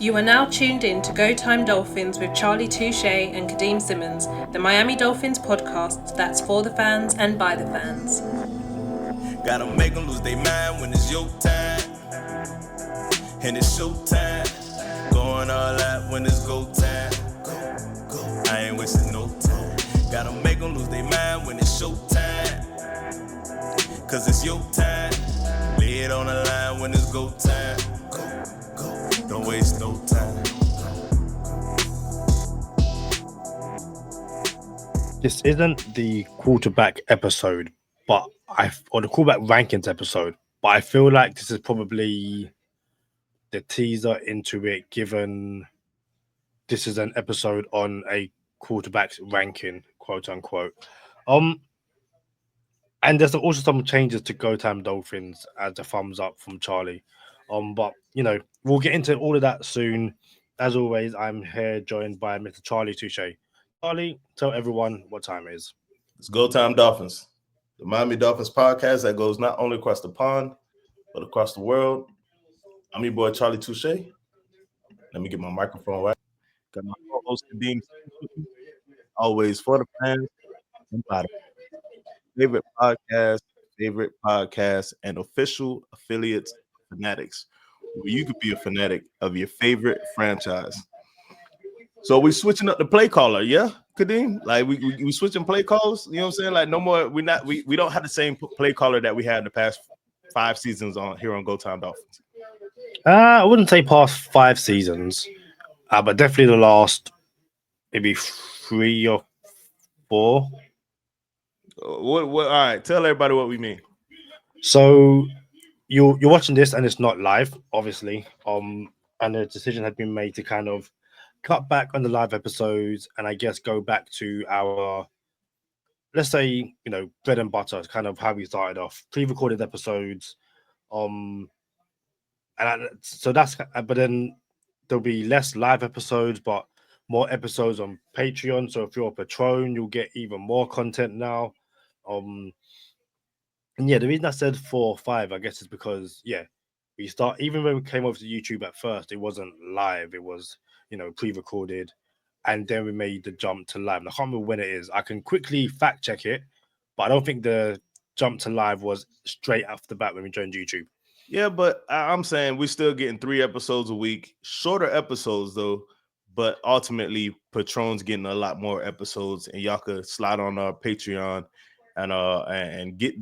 You are now tuned in to Go Time Dolphins with Charlie Touche and Kadeem Simmons, the Miami Dolphins podcast that's for the fans and by the fans. Gotta make them lose their mind when it's your time. And it's show time. Going all out when it's go time. Go. I ain't wasting no time. Gotta make them lose their mind when it's show time. Cause it's your time. Lay it on the line when it's go time. Go. Don't waste no time. This isn't the quarterback episode, or the quarterback rankings episode, but I feel like this is probably the teaser into it, given this is an episode on a quarterback's ranking, quote unquote. And there's also some changes to Go Time Dolphins as a thumbs up from Charlie. But we'll get into all of that soon. As always, I'm here joined by Mr. Charlie Touche. Charlie, tell everyone what time it is. It's Go Time Dolphins, the Miami Dolphins podcast that goes not only across the pond, but across the world. I'm your boy, Charlie Touche. Let me get my microphone right. Got my co-host, Kadeem, always for the fans and by the favorite podcast, and official affiliates, Fanatics, where you could be a fanatic of your favorite franchise. So we switching up the play caller, yeah, Kadeem? Like we switching play calls, you know what I'm saying? Like no more, we don't have the same play caller that we had in the past 5 seasons on here on Go Time Dolphins. I wouldn't say past 5 seasons, but definitely the last maybe 3 or 4. What? All right, tell everybody what we mean. So you're watching this and it's not live, obviously. And the decision had been made to kind of cut back on the live episodes and I guess go back to our, let's say, bread and butter, kind of how we started off, pre-recorded episodes. So that's, but then there'll be less live episodes, but more episodes on Patreon. So if you're a patron, you'll get even more content now. And yeah, the reason I said 4 or 5, I guess, is because we start, even when we came over to YouTube at first, it wasn't live, it was pre-recorded, and then we made the jump to live. And I can't remember when it is. I can quickly fact check it, but I don't think the jump to live was straight off the bat when we joined YouTube. Yeah, but I'm saying we're still getting 3 episodes a week, shorter episodes though, but ultimately Patron's getting a lot more episodes, and y'all could slide on our Patreon and get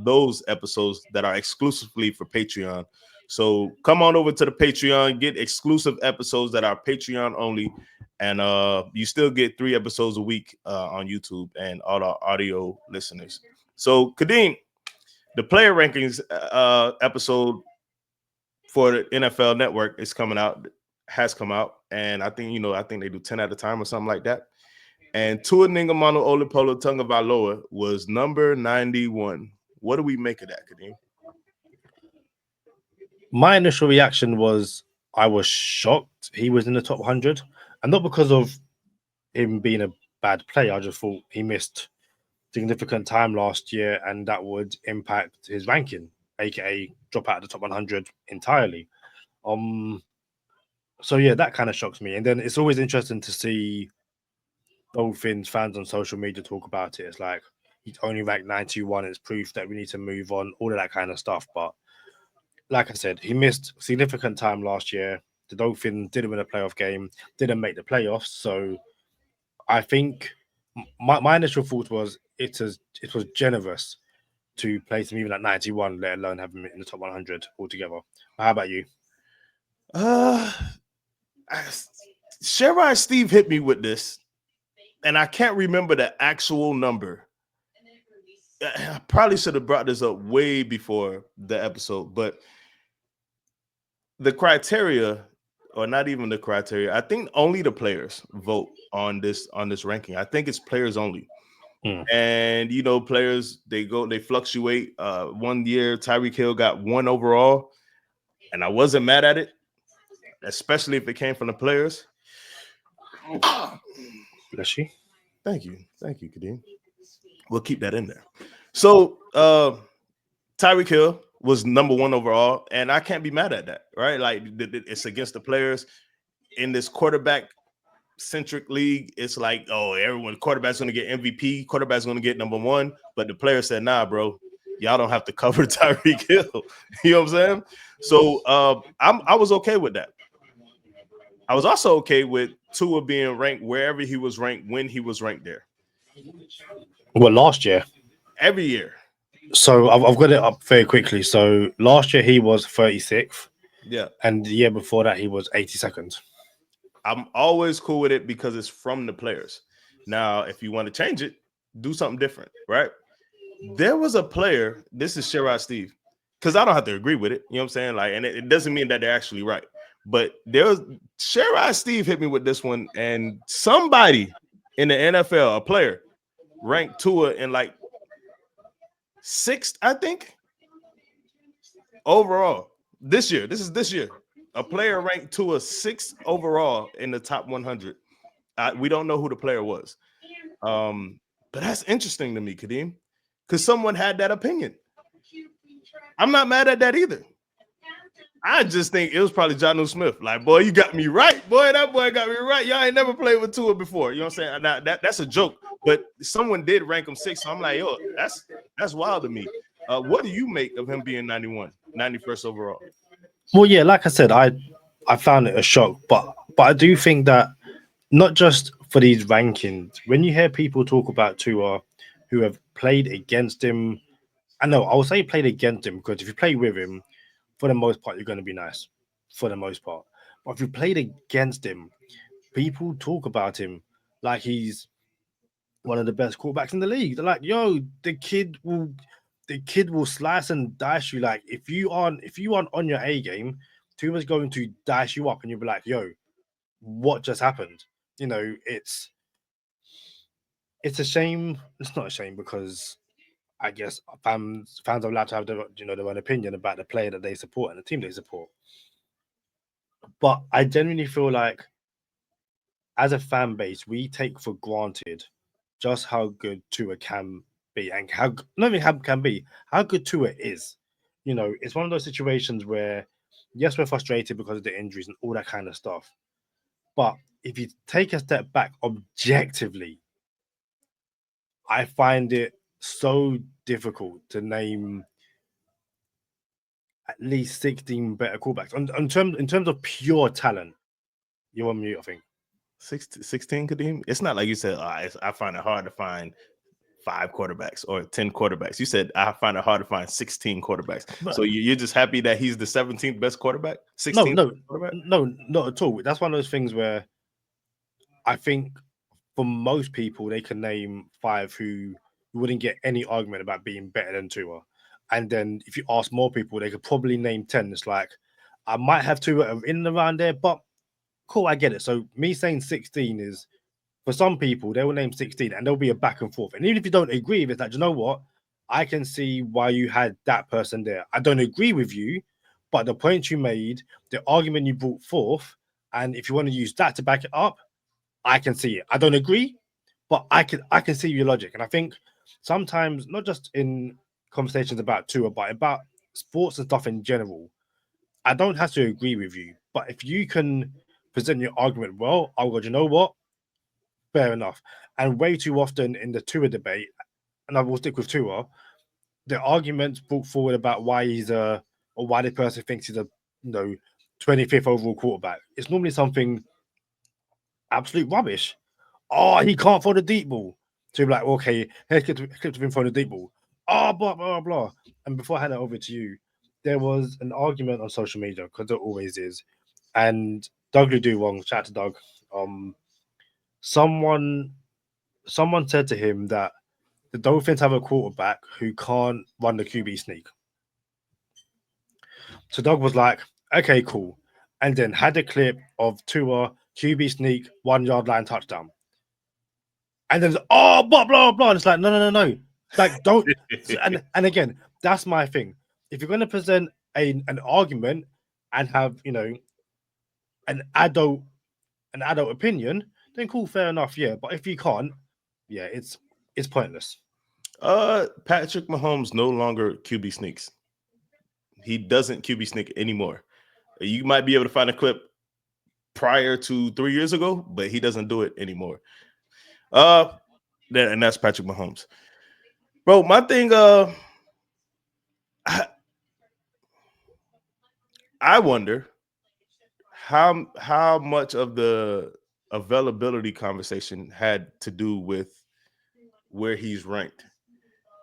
those episodes that are exclusively for Patreon. So come on over to the Patreon, get exclusive episodes that are Patreon only, and you still get 3 episodes a week on YouTube and all our audio listeners. So Kadeem, the player rankings episode for the NFL Network has come out, and I think they do 10 at a time or something like that. And Tua Tagovailoa was number 91. What do we make of that, Kadeem? My initial reaction was I was shocked he was in the top 100, and not because of him being a bad player. I just thought he missed significant time last year, and that would impact his ranking, aka drop out of the top 100 entirely. So yeah, that kind of shocks me. And then it's always interesting to see Dolphins fans on social media talk about it. It's like he's only ranked 91. It's proof that we need to move on, all of that kind of stuff. But like I said, he missed significant time last year. The Dolphins didn't win a playoff game, didn't make the playoffs. So I think my initial thought was it was generous to place him even at 91, let alone have him in the top 100 altogether. How about you? Sherrod Steve hit me with this, and I can't remember the actual number. I probably should have brought this up way before the episode, but the criteria, or not even the criteria, I think only the players vote on this ranking. I think it's players only. And players, they fluctuate. 1 year Tyreek Hill got 1 overall, and I wasn't mad at it, especially if it came from the players. Bless you. Thank you, Kadeem. We'll keep that in there. So Tyreek Hill was number 1 overall, and I can't be mad at that, right? Like it's against the players. in this quarterback centric league, it's like, oh, everyone quarterback's going to get MVP, quarterback's going to get number one, but the player said, nah, bro, y'all don't have to cover Tyreek Hill. You know what I'm saying? So I was okay with that. I was also okay with Tua being ranked wherever he was ranked when he was ranked there. Well, last year, every year. So I've got it up very quickly. So last year he was 36th, Yeah, and the year before that he was 82nd. I'm always cool with it because it's from the players. Now, if you want to change it, do something different, right? There was a player, this is Sherrod Steve, because I don't have to agree with it. You know what I'm saying? Like, and it doesn't mean that they're actually right. But there was Sherrod Steve hit me with this one, and somebody in the NFL, a player, ranked Tua in like 6th, I think, overall. This year. This is this year. A player ranked Tua 6th overall in the top 100. We don't know who the player was. But that's interesting to me, Kadeem, because someone had that opinion. I'm not mad at that either. I just think it was probably Jonnu Smith. Like, boy, you got me right. Boy, that boy got me right. Y'all ain't never played with Tua before. You know what I'm saying? Now, that's a joke, but someone did rank him 6th. So I'm like, yo, that's wild to me. What do you make of him being 91st overall? Well, yeah, like I said, I found it a shock, but I do think that not just for these rankings, when you hear people talk about Tua who have played against him, I know I'll say played against him because if you play with him, for the most part, you're going to be nice. For the most part, but if you played against him, people talk about him like he's one of the best quarterbacks in the league. They're like, yo, the kid will slice and dice you. Like if you aren't on your A game, Tua's going to dice you up, and you'll be like, yo, what just happened? You know, it's a shame. It's not a shame because I guess fans are allowed to have their own opinion about the player that they support and the team they support. But I genuinely feel like as a fan base, we take for granted just how good Tua can be and how not even how can be, how good Tua is. You know, it's one of those situations where yes, we're frustrated because of the injuries and all that kind of stuff. But if you take a step back objectively, I find it so difficult to name at least 16 better quarterbacks. In terms of pure talent, you're on mute, I think. 16, Kadeem? It's not like you said, I find it hard to find 5 quarterbacks or 10 quarterbacks. You said, I find it hard to find 16 quarterbacks. But, so you're just happy that he's the 17th best quarterback? 16th quarterback? No, not at all. That's one of those things where I think for most people, they can name 5 who wouldn't get any argument about being better than Tua. And then if you ask more people, they could probably name 10. It's like, I might have Tua in and around there, but cool, I get it. So me saying 16 is, for some people, they will name 16 and there'll be a back and forth. And even if you don't agree, it's like, you know what? I can see why you had that person there. I don't agree with you, but the point you made, the argument you brought forth, and if you want to use that to back it up, I can see it. I don't agree, but I can see your logic. And I think sometimes, not just in conversations about Tua, but about sports and stuff in general, I don't have to agree with you. But if you can present your argument well, I'll go, you know what? Fair enough. And way too often in the Tua debate, and I will stick with Tua, the arguments brought forward about why or why the person thinks he's a 25th overall quarterback. It's normally something absolute rubbish. Oh, he can't throw the deep ball. So you're like, okay, here's clips of him throwing the deep ball. Oh, blah, blah, blah. And before I hand it over to you, there was an argument on social media, because there always is. And Doug Ludewong, shout out to Doug. Someone said to him that the Dolphins have a quarterback who can't run the QB sneak. So Doug was like, okay, cool. And then had a clip of Tua, QB sneak, 1 yard line touchdown. And then, blah, blah, blah. And it's like, no. Like, don't. and again, that's my thing. If you're going to present an argument and have, an adult opinion, then cool, fair enough, yeah. But if you can't, yeah, it's pointless. Patrick Mahomes no longer QB sneaks. He doesn't QB sneak anymore. You might be able to find a clip prior to 3 years ago, but he doesn't do it anymore. And that's Patrick Mahomes. Bro, my thing, I wonder how much of the availability conversation had to do with where he's ranked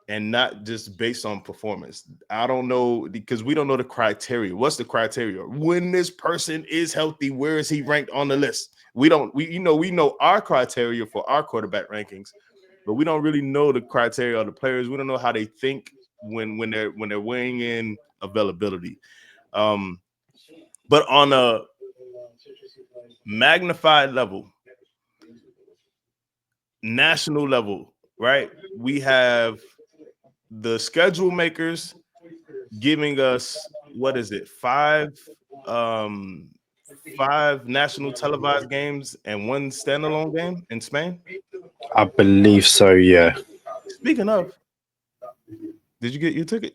and not just based on performance. I don't know, because we don't know the criteria. What's the criteria? When this person is healthy, where is he ranked on the list? We know our criteria for our quarterback rankings, but we don't really know the criteria of the players. We don't know how they think when they're weighing in availability. But on a magnified level, national level, right? We have the schedule makers giving us, what is it, five national televised games and one standalone game in Spain. I believe so. Yeah. Speaking of, did you get your ticket?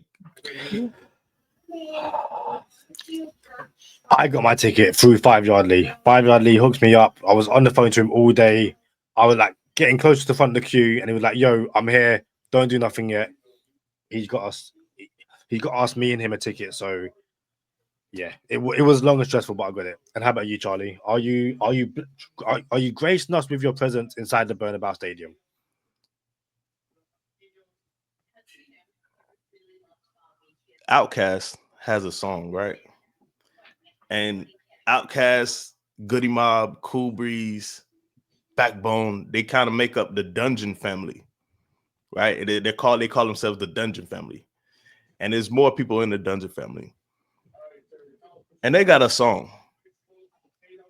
I got my ticket through 5 Yard Lee. 5 Yard Lee hooked me up. I was on the phone to him all day. I was like getting close to the front of the queue, and he was like, "Yo, I'm here. Don't do nothing yet." He got us, me and him a ticket. So yeah, it was long and stressful, but I got it. And how about you, Charlie? Are you gracing us with your presence inside the Bernabeu Stadium? Outkast has a song, right? And Outkast, Goody Mob, Cool Breeze, Backbone, they kind of make up the Dungeon family, right? They call themselves the Dungeon family. And there's more people in the Dungeon family. And they got a song.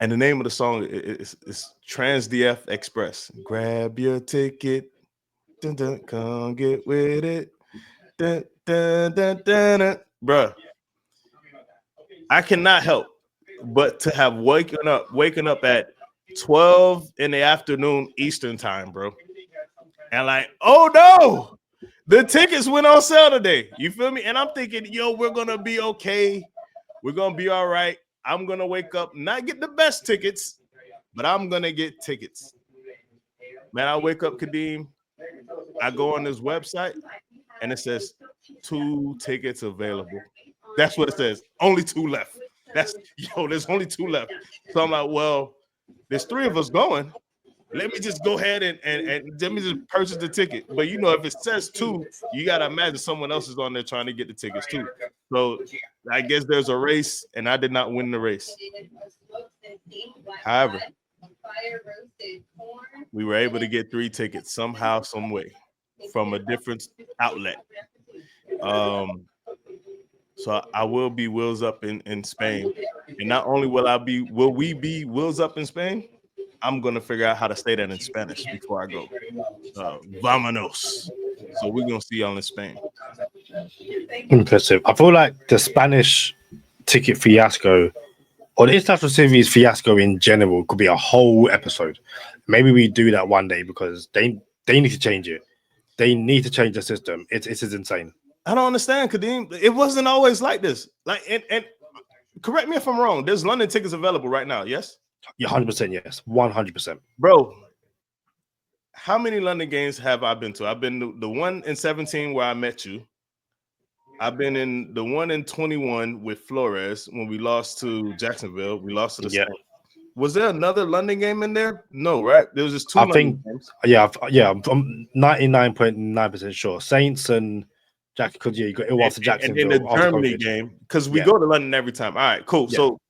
And the name of the song is TransDF Express. Grab your ticket. Dun, dun, come get with it. Dun, dun, dun, dun, dun. Bruh, I cannot help but to have waken up at 12 in the afternoon Eastern time, bro. And like, oh no, the tickets went on sale today. You feel me? And I'm thinking, yo, we're gonna be okay. We're gonna be all right. I'm gonna wake up, not get the best tickets, but I'm gonna get tickets. Man, I wake up, Kadeem. I go on this website and it says 2 tickets available. That's what it says. Only 2 left. There's only 2 left. So I'm like, well, there's 3 of us going. Let me just go ahead and let me just purchase the ticket. But if it says 2, you gotta imagine someone else is on there trying to get the tickets too. So I guess there's a race, and I did not win the race. However, we were able to get 3 tickets somehow, some way, from a different outlet. So I will be wheels up in Spain, and not only will we be wheels up in Spain, I'm gonna figure out how to say that in Spanish before I go. Vámonos. So we're gonna see y'all in Spain. Impressive. I feel like the Spanish ticket fiasco or the international series fiasco in general could be a whole episode. Maybe we do that one day because they need to change it. They need to change the system. It is insane. I don't understand, Kadeem. It wasn't always like this. Like, and correct me if I'm wrong. There's London tickets available right now. Yes. Yeah, 100%. Yes, 100%. Bro, how many London games have I been to? I've been to the one in 17 where I met you. I've been in the one in 21 with Flores when we lost to Jacksonville. We lost to the Saints. Was there another London game in there? No, right? There was just 2 London games. Yeah, I'm 99.9% sure. Saints and Jack, because you got it was Jacksonville. And then the Germany game, because we go to London every time. All right, cool. Yeah. So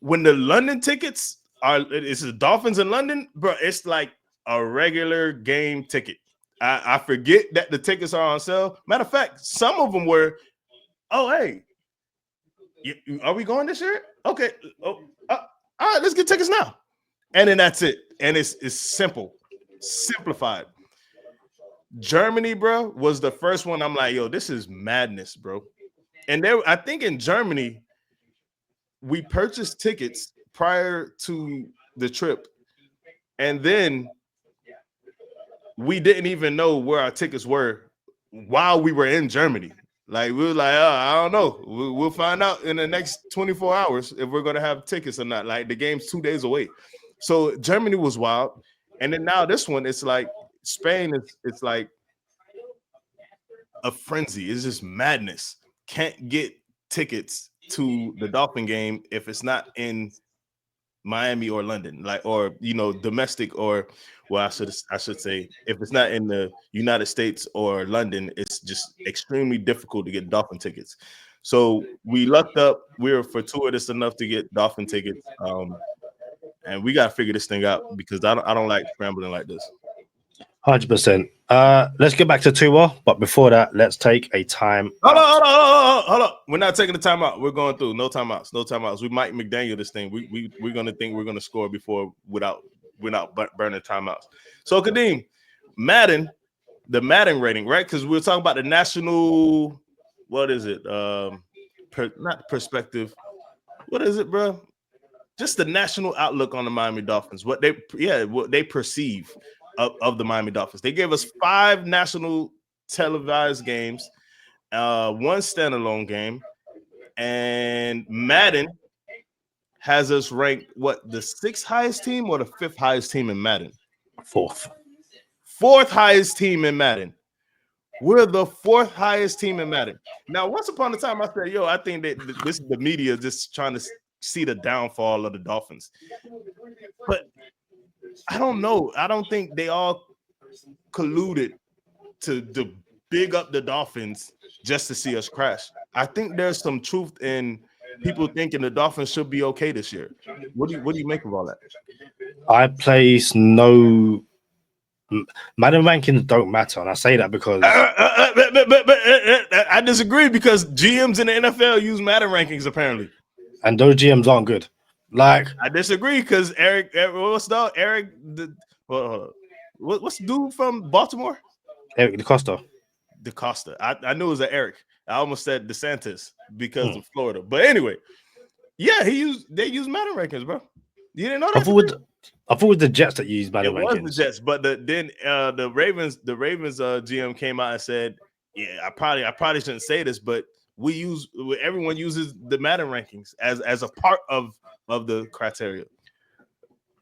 when the London tickets it's the Dolphins in London, bro, it's like a regular game ticket. I forget that the tickets are on sale. Matter of fact, some of them were, oh, hey, are we going this year? Okay. All right, let's get tickets now. And then that's it. And it's simple, simplified. Germany, bro, was the first one. I'm like, yo, this is madness, bro. And I think in Germany, we purchased tickets prior to the trip. And then we didn't even know where our tickets were while we were in Germany. Like we were like, I don't know. We'll find out in the next 24 hours if we're gonna have tickets or not. Like the game's 2 days away. So Germany was wild, and then now this one, it's like Spain it's like a frenzy. It's just madness. Can't get tickets to the Dolphin game if it's not in Miami or London, like, or domestic, or well, I should say, if it's not in the United States or London, it's just extremely difficult to get Dolphin tickets. So we lucked up. We were fortuitous enough to get Dolphin tickets, and we got to figure this thing out because I don't like scrambling like this. 100%. Let's get back to Tua, but before that, let's take a time. Hold on. We're not taking the timeout. We're going through. No timeouts. We Mike McDaniel this thing. We're gonna think we're gonna score without burning timeouts. So Kadeem, the Madden rating, right? Because we're talking about the national. What is it? Not perspective. What is it, bro? Just the national outlook on the Miami Dolphins. What they perceive of the Miami Dolphins. They gave us 5 national televised games, 1 standalone game, and Madden has us ranked the 6th highest team or the 5th highest team in Madden? 4th highest team in Madden. We're the 4th highest team in Madden. Now, once upon a time, I said, I think that this is the media just trying to see the downfall of the Dolphins. But I don't know. I don't think they all colluded to big up the Dolphins just to see us crash. I think there's some truth in people thinking the Dolphins should be okay this year. What do you make of all that? I place no Madden rankings don't matter, and I say that because I disagree because GMs in the NFL use Madden rankings apparently, and those GMs aren't good. Like I disagree because Eric, what's the dude from Baltimore? Eric DeCosta. I knew it was an Eric. I almost said DeSantis because of Florida, but anyway, yeah, they use Madden rankings, bro. You didn't know that? I thought it was the Jets that used Madden rankings. It was the Jets, but then the Ravens GM came out and said, "Yeah, I probably shouldn't say this, but everyone uses the Madden rankings as a part of the criteria."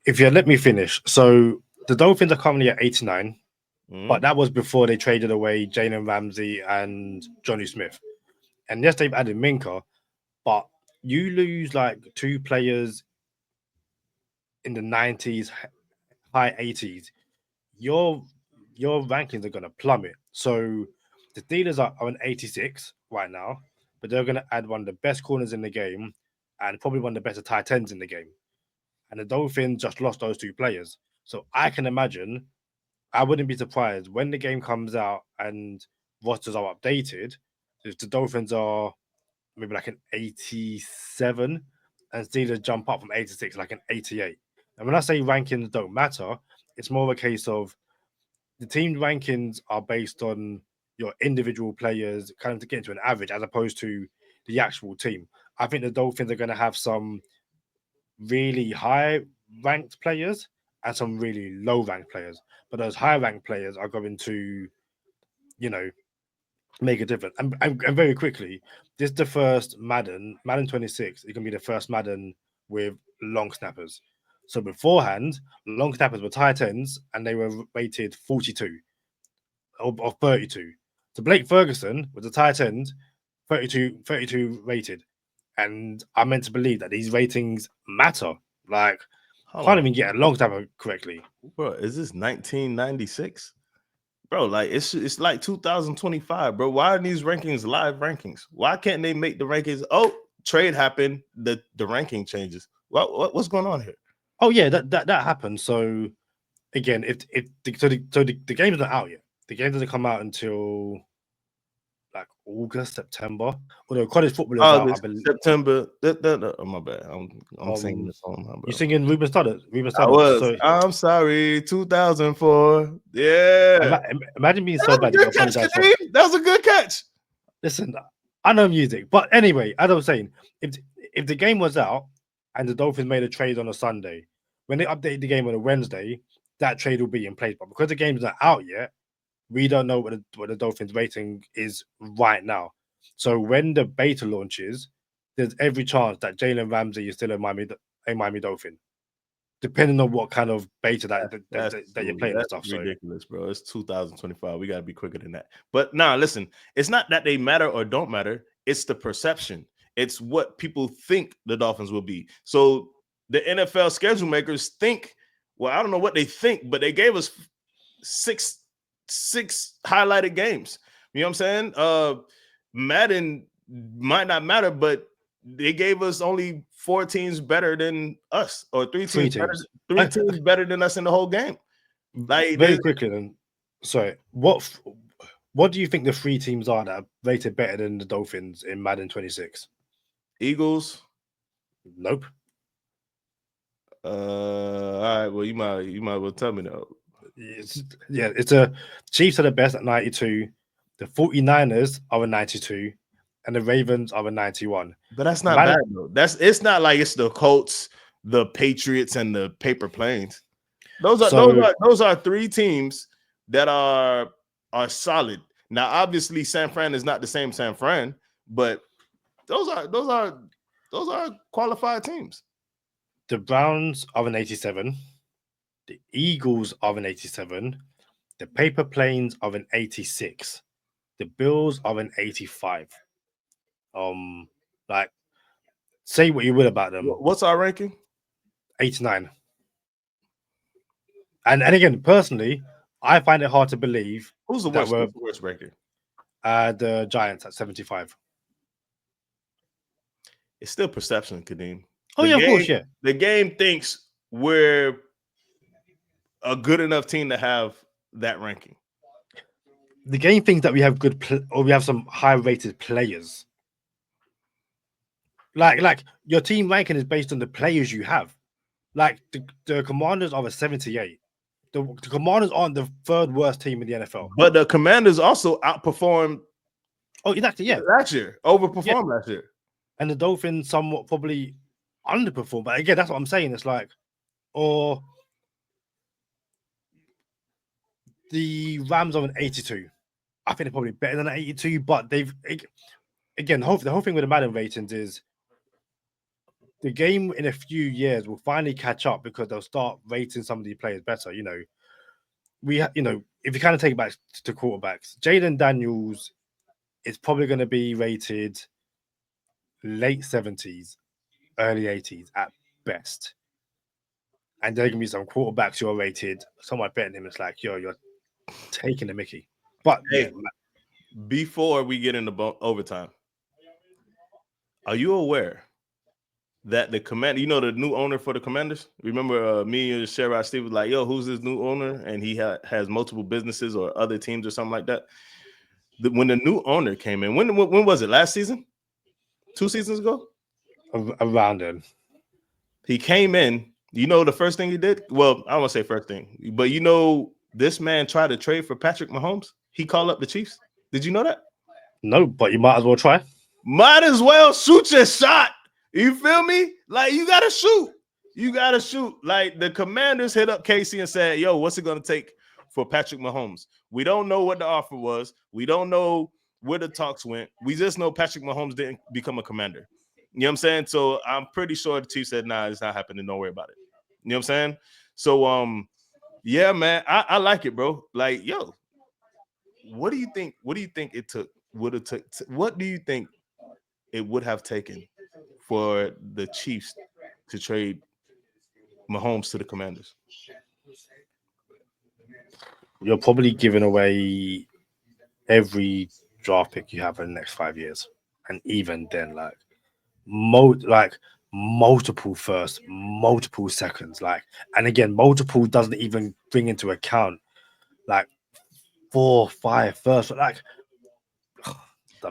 If you let me finish, so the Dolphins are currently at 89, but that was before they traded away Jalen Ramsey and Johnny Smith, and yes, they've added Minka, but you lose like 2 players in the 90s, high 80s, your rankings are going to plummet. So the Steelers are on 86 right now, but they're going to add one of the best corners in the game and probably one of the better tight ends in the game. And the Dolphins just lost those 2 players. So I can imagine, I wouldn't be surprised when the game comes out and rosters are updated, if the Dolphins are maybe like an 87 and Steelers jump up from 86 like an 88. And when I say rankings don't matter, it's more of a case of the team rankings are based on your individual players kind of to get into an average as opposed to the actual team. I think the Dolphins are going to have some really high ranked players and some really low ranked players. But those high ranked players are going to, make a difference. And very quickly, this is the first Madden 26 is going to be the first Madden with long snappers. So beforehand, long snappers were tight ends and they were rated 42 or 32. So Blake Ferguson was a tight end, 32 rated. And I'm meant to believe that these ratings matter. Like, can't even get a long snapper correctly. Bro, is this 1996? Bro, like it's like 2025, bro. Why are these rankings live rankings? Why can't they make the rankings? Oh, trade happened, the ranking changes. What's going on here? Oh yeah, that happened. So again, the game's not out yet. The game doesn't come out until like August, September. Although college football is out, I believe. September. Oh, my bad. I'm singing the song. Bro. You singing Ruben Studdard? I was. I'm sorry. 2004. Yeah. Imagine being so bad. That was a good catch. Listen, I know music, but anyway, as I was saying, if the game was out and the Dolphins made a trade on a Sunday, when they update the game on a Wednesday, that trade will be in place. But because the game's not out yet, we don't know what the Dolphins rating is right now. So when the beta launches, there's every chance that Jalen Ramsey is still a Miami Dolphin, depending on what kind of beta that you're playing and stuff. That's ridiculous, bro. It's 2025. We got to be quicker than that. But now, listen, it's not that they matter or don't matter. It's the perception. It's what people think the Dolphins will be. So the NFL schedule makers think, well, I don't know what they think, but they gave us six highlighted games. You know what I'm saying? Madden might not matter, but they gave us only 4 teams better than us, or 3 teams better than us in the whole game. Like, very quickly, then. Sorry, what do you think the 3 teams are that are rated better than the Dolphins in Madden 26? Eagles. Nope. All right. Well, you might well tell me though. It's a Chiefs are the best at 92. The 49ers are a 92, and the Ravens are a 91. But that's not bad though. It's not like it's the Colts, the Patriots, and the Paper Planes. Those are 3 teams that are solid. Now, obviously, San Fran is not the same San Fran, but those are qualified teams. The Browns are an 87. The Eagles are an 87. The Paper Planes are an 86. The Bills are an 85. Like, say what you will about them. What's our ranking? 89. And again, personally, I find it hard to believe. Who's the worst ranking? The Giants at 75. It's still perception, Kadeem. Of course, yeah. The game thinks we're a good enough team to have that ranking. The game thinks that we have we have some high-rated players. Like your team ranking is based on the players you have. Like the Commanders are a 78. The Commanders aren't the 3rd worst team in the NFL. But the Commanders also outperformed. Oh, exactly, yeah. Last year, overperformed last year. And the Dolphins somewhat probably underperformed. But again, that's what I'm saying. It's like, or the Rams are an 82. I think they're probably better than an 82. But the whole thing with the Madden ratings is the game in a few years will finally catch up because they'll start rating some of the players better. If you kind of take it back to quarterbacks, Jaden Daniels is probably going to be rated late 70s, early 80s at best. And there are going to be some quarterbacks who are rated somewhat better than him. It's like, you're taking the mickey. But hey, before we get into overtime, are you aware that the Commander, the new owner for the Commanders? Remember me and Sherrod Steve was like, yo, who's this new owner? And he has multiple businesses or other teams or something like that. When the new owner came in, when was it? Last season? 2 seasons ago? Around then. He came in. The first thing he did? Well, I don't want to say first thing, but this man tried to trade for Patrick Mahomes. He called up the Chiefs. Did you know that? No, but you might as well try. Might as well shoot your shot. You feel me? Like, you got to shoot. Like, the Commanders hit up Casey and said, yo, what's it going to take for Patrick Mahomes? We don't know what the offer was. We don't know where the talks went. We just know Patrick Mahomes didn't become a Commander. You know what I'm saying? So I'm pretty sure the Chiefs said, nah, it's not happening. Don't worry about it. You know what I'm saying? So, yeah, man, I like it, bro. Like, yo, what do you think it took? What do you think it would have taken for the Chiefs to trade Mahomes to the Commanders? You're probably giving away every draft pick you have in the next 5 years. And even then, multiple first, multiple seconds, and again, multiple doesn't even bring into account 4, 5 first,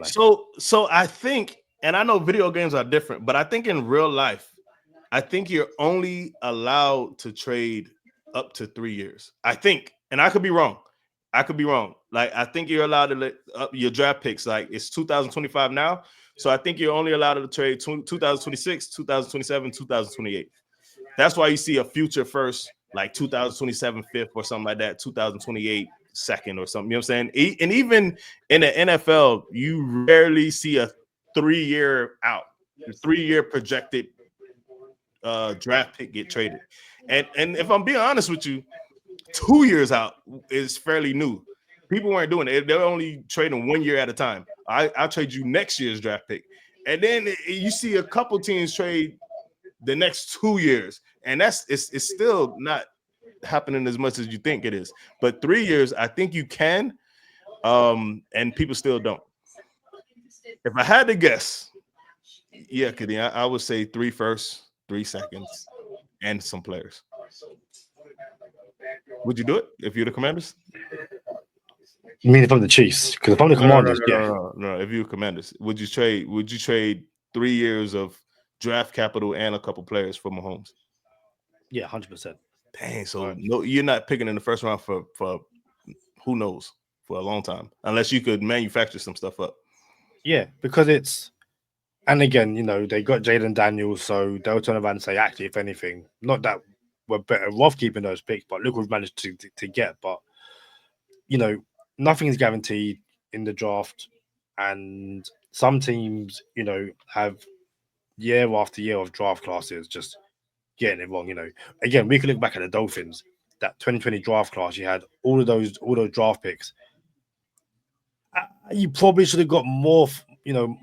So I think, and I know video games are different, but I think in real life, I think you're only allowed to trade up to 3 years. I think, and I could be wrong. Like, I think you're allowed to let up your draft picks. Like, it's 2025 now. So I think you're only allowed to trade 2026, 2027, 2028. That's why you see a future first, like 2027 fifth or something like that, 2028 second or something. You know what I'm saying? And even in the NFL, you rarely see a 3-year projected draft pick get traded. And if I'm being honest with you, 2 years out is fairly new. People weren't doing it. They're only trading 1 year at a time. I'll trade you next year's draft pick. And then you see a couple teams trade the next 2 years. And it's still not happening as much as you think it is. But 3 years, I think you can. And people still don't. If I had to guess, yeah, Kadeem, I would say 3 firsts, 3 seconds, and some players. Would you do it if you're the Commanders? You mean if I'm the Chiefs? Because if I'm the Commanders, no. If you're Commanders, would you trade 3 years of draft capital and a couple players for Mahomes? Yeah, 100%. Dang, so no, you're not picking in the first round for who knows for a long time, unless you could manufacture some stuff up. Yeah, because it's, and again, you know, they got Jaden Daniels, so they'll turn around and say, actually, if anything, not that we're better off keeping those picks, but look what we've managed to get. But, you know, nothing is guaranteed in the draft, and some teams, you know, have year after year of draft classes just getting it wrong. You know, again, we can look back at the Dolphins, that 2020 draft class. You had all those draft picks. You probably should have got more, you know,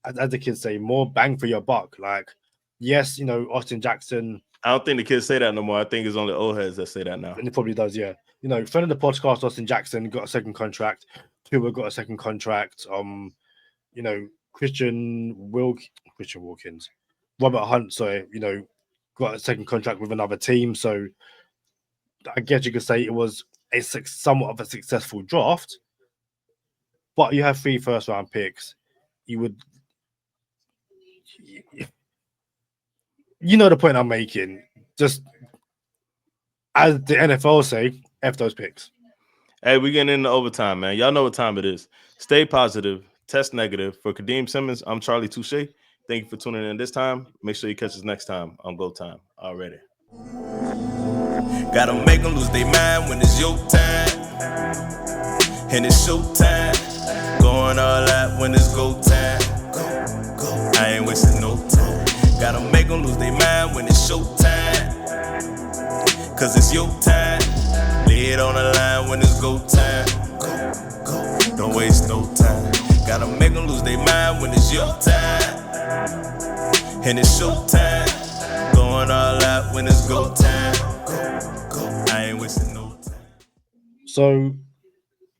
as the kids say, more bang for your buck. Like, yes, you know, Austin Jackson. I don't think the kids say that no more. I think it's only old heads that say that now. And it probably does, yeah. You know, friend of the podcast, Austin Jackson got a second contract. Tua got a second contract. You know, Christian Wilkins, Robert Hunt, sorry, you know, got a second contract with another team. So I guess you could say it was somewhat of a successful draft. But you have 3 first-round picks. You would, you know, the point I'm making. Just as the NFL say, F those picks. Hey, we getting into overtime, man. Y'all know what time it is. Stay positive, test negative. For Kadeem Simmons, I'm Charlie Touche. Thank you for tuning in this time. Make sure you catch us next time on Go Time. Already. Gotta make them lose their mind when it's your time. And it's showtime. Going all out when it's go time. I ain't wasting no time. Gotta make them lose their mind when it's showtime. Cause it's your time. Lay it on the line when it's go time. Don't waste no time. Gotta make them lose their mind when it's your time. And it's showtime. Going all out when it's go time. I ain't wasting no time. So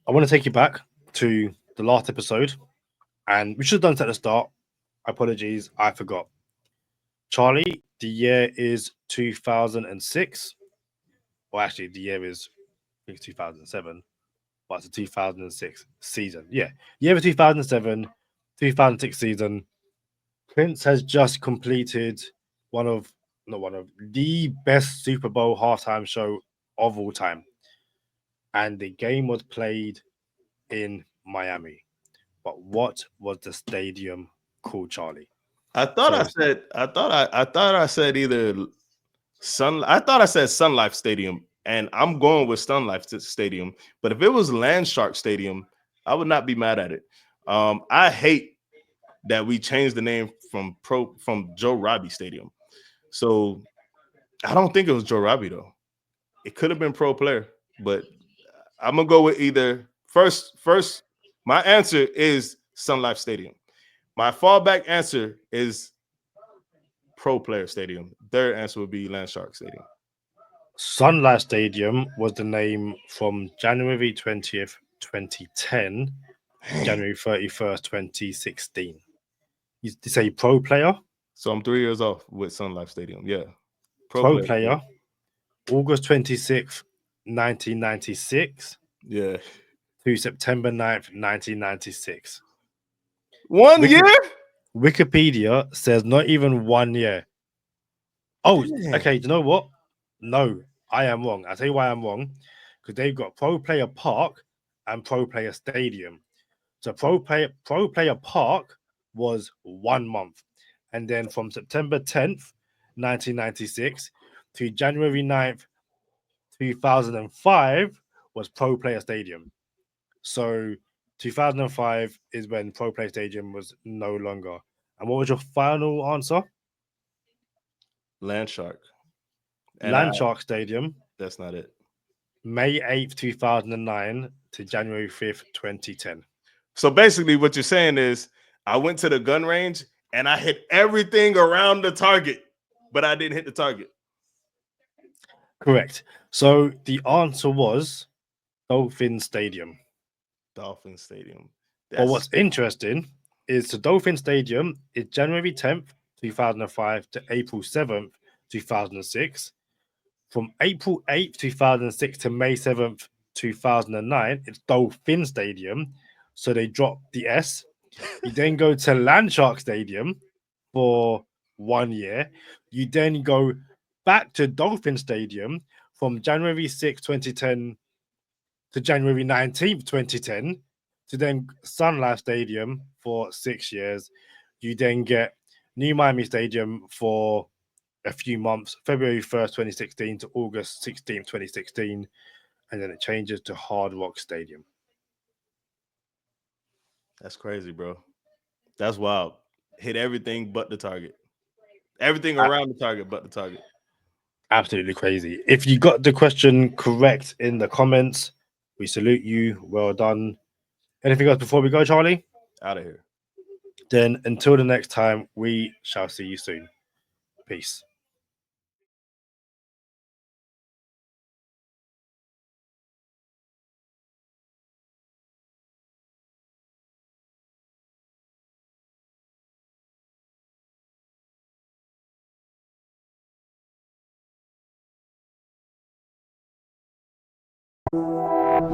I want to take you back to the last episode, and we should have done this at the start. Apologies, I forgot. Charlie, the year is 2006. Well, actually, the year is, I think, 2007, but it's a 2006 season. Yeah, year of 2007, 2006 season. Prince has just completed the best Super Bowl halftime show of all time. And the game was played in Miami. But what was the stadium called, Charlie? I thought I said either I thought I said Sun Life Stadium, and I'm going with Sun Life Stadium. But if it was Land Shark Stadium, I would not be mad at it. I hate that we changed the name from Joe Robbie Stadium. So I don't think it was Joe Robbie though. It could have been Pro Player, but I'm gonna go with either first. My answer is Sun Life Stadium. My fallback answer is Pro Player Stadium. Third answer would be Land Shark Stadium. Sun Life Stadium was the name from January 20th, 2010, January 31st, 2016. You say Pro Player? So I'm 3 years off with Sun Life Stadium. Yeah. Pro Player, August 26th, 1996. Yeah. To September 9th, 1996. 1 year? Wikipedia says not even 1 year. Oh, Damn. Okay. Do you know what? No, I am wrong. I'll tell you why I'm wrong. Because they've got Pro Player Park and Pro Player Stadium. So Pro Player Park was 1 month. And then from September 10th, 1996 to January 9th, 2005 was Pro Player Stadium. So 2005 is when Pro Player Stadium was no longer. And what was your final answer? Landshark. Landshark Stadium, That's not it. May 8th, 2009 to January 5th, 2010. So basically, what you're saying is, I went to the gun range and I hit everything around the target, but I didn't hit the target. Correct. So the answer was Dolphin Stadium. Dolphin Stadium. But what's interesting is the Dolphin Stadium is January 10th, 2005 to April 7th, 2006. From April 8th, 2006 to May 7th, 2009, it's Dolphin Stadium. So they dropped the S. You then go to Landshark Stadium for 1 year. You then go back to Dolphin Stadium from January 6th, 2010 to January 19th, 2010, to then Sun Life Stadium for 6 years. You then get New Miami Stadium for a few months, February 1st, 2016 to August 16th, 2016, and then it changes to Hard Rock Stadium. That's crazy, bro. That's wild. Hit everything but the target. Everything around the target but the target. Absolutely crazy. If you got the question correct in the comments, we salute you. Well done. Anything else before we go, Charlie? Out of here. Then until the next time, we shall see you soon. Peace. Boozy.